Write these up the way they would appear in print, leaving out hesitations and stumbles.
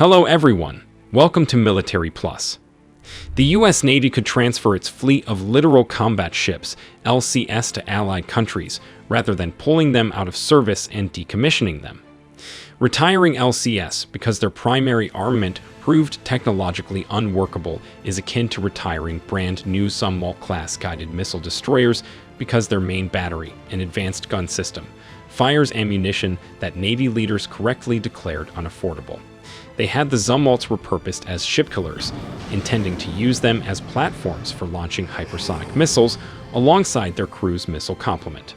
Hello everyone, welcome to Military Plus. The US Navy could transfer its fleet of littoral combat ships, LCS, to allied countries, rather than pulling them out of service and decommissioning them. Retiring LCS because their primary armament proved technologically unworkable is akin to retiring brand new Zumwalt-class guided missile destroyers because their main battery, an advanced gun system, fires ammunition that Navy leaders correctly declared unaffordable. They had the Zumwalts repurposed as shipkillers, intending to use them as platforms for launching hypersonic missiles alongside their cruise missile complement.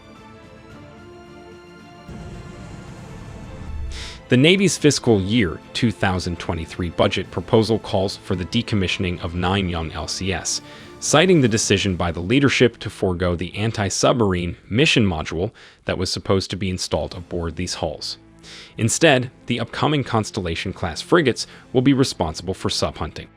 The Navy's fiscal year 2023 budget proposal calls for the decommissioning of 9 young LCS, citing the decision by the leadership to forego the anti-submarine mission module that was supposed to be installed aboard these hulls. Instead, the upcoming Constellation-class frigates will be responsible for subhunting.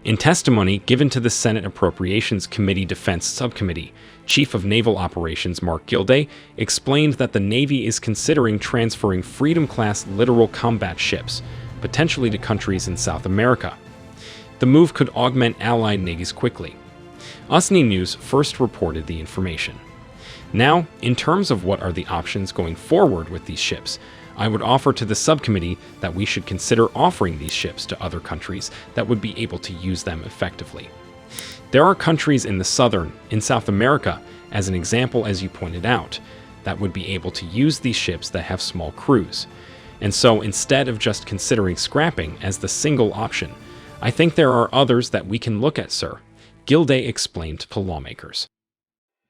In testimony given to the Senate Appropriations Committee Defense Subcommittee, Chief of Naval Operations Mark Gilday explained that the Navy is considering transferring Freedom-class littoral combat ships, potentially to countries in South America. The move could augment allied navies quickly. USNI News first reported the information. Now, in terms of what are the options going forward with these ships, I would offer to the subcommittee that we should consider offering these ships to other countries that would be able to use them effectively. There are countries in South America, as an example as you pointed out, that would be able to use these ships that have small crews. And so instead of just considering scrapping as the single option, I think there are others that we can look at, sir, Gilday explained to lawmakers.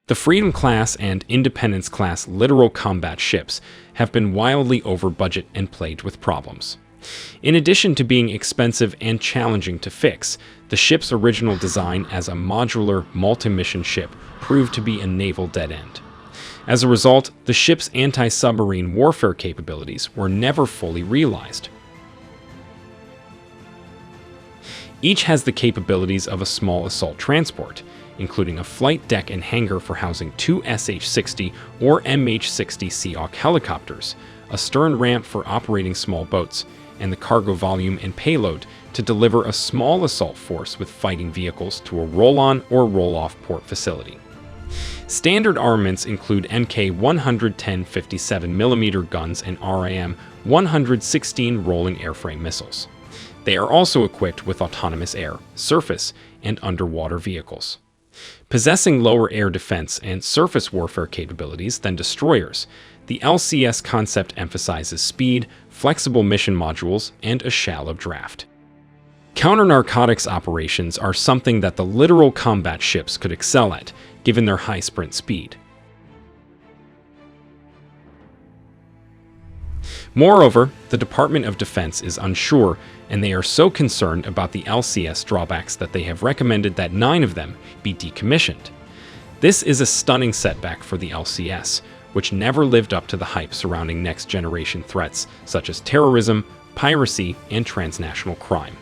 The Freedom-class and Independence-class littoral combat ships have been wildly over budget and plagued with problems. In addition to being expensive and challenging to fix, the ship's original design as a modular, multi-mission ship proved to be a naval dead end. As a result, the ship's anti-submarine warfare capabilities were never fully realized. Each has the capabilities of a small assault transport, including a flight deck and hangar for housing 2 SH-60 or MH-60 Seahawk helicopters, a stern ramp for operating small boats, and the cargo volume and payload to deliver a small assault force with fighting vehicles to a roll-on or roll-off port facility. Standard armaments include Mk 110 57mm guns and RAM 116 rolling airframe missiles. They are also equipped with autonomous air, surface, and underwater vehicles. Possessing lower air defense and surface warfare capabilities than destroyers, the LCS concept emphasizes speed, flexible mission modules, and a shallow draft. Counter-narcotics operations are something that the littoral combat ships could excel at, given their high sprint speed. Moreover, the Department of Defense is unsure, and they are so concerned about the LCS drawbacks that they have recommended that 9 of them be decommissioned. This is a stunning setback for the LCS, which never lived up to the hype surrounding next-generation threats such as terrorism, piracy, and transnational crime.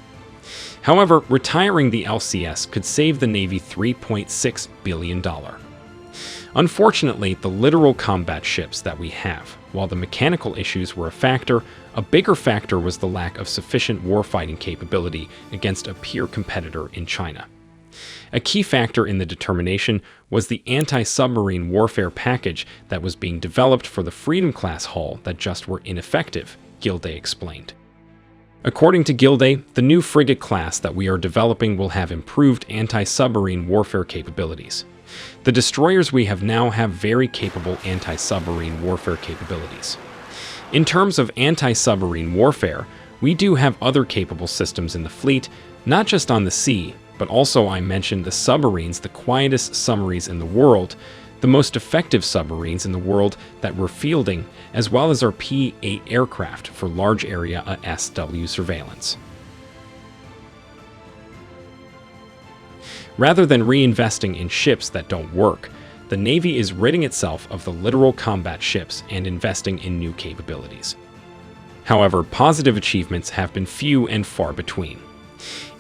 However, retiring the LCS could save the Navy $3.6 billion. Unfortunately, the littoral combat ships that we have, while the mechanical issues were a factor, a bigger factor was the lack of sufficient warfighting capability against a peer competitor in China. A key factor in the determination was the anti-submarine warfare package that was being developed for the Freedom-class hull that just were ineffective, Gilday explained. According to Gilday, the new frigate class that we are developing will have improved anti-submarine warfare capabilities. The destroyers we have now have very capable anti-submarine warfare capabilities. In terms of anti-submarine warfare, we do have other capable systems in the fleet, not just on the sea, but also I mentioned the submarines, the quietest submarines in the world, the most effective submarines in the world that we're fielding, as well as our P-8 aircraft for large area SW surveillance. Rather than reinvesting in ships that don't work, the Navy is ridding itself of the littoral combat ships and investing in new capabilities. However, positive achievements have been few and far between.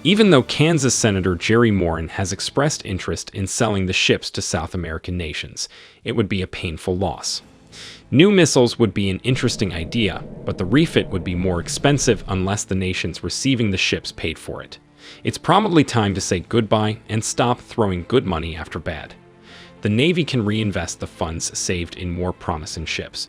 Even though Kansas Senator Jerry Moran has expressed interest in selling the ships to South American nations, it would be a painful loss. New missiles would be an interesting idea, but the refit would be more expensive unless the nations receiving the ships paid for it. It's probably time to say goodbye and stop throwing good money after bad. The Navy can reinvest the funds saved in more promising ships.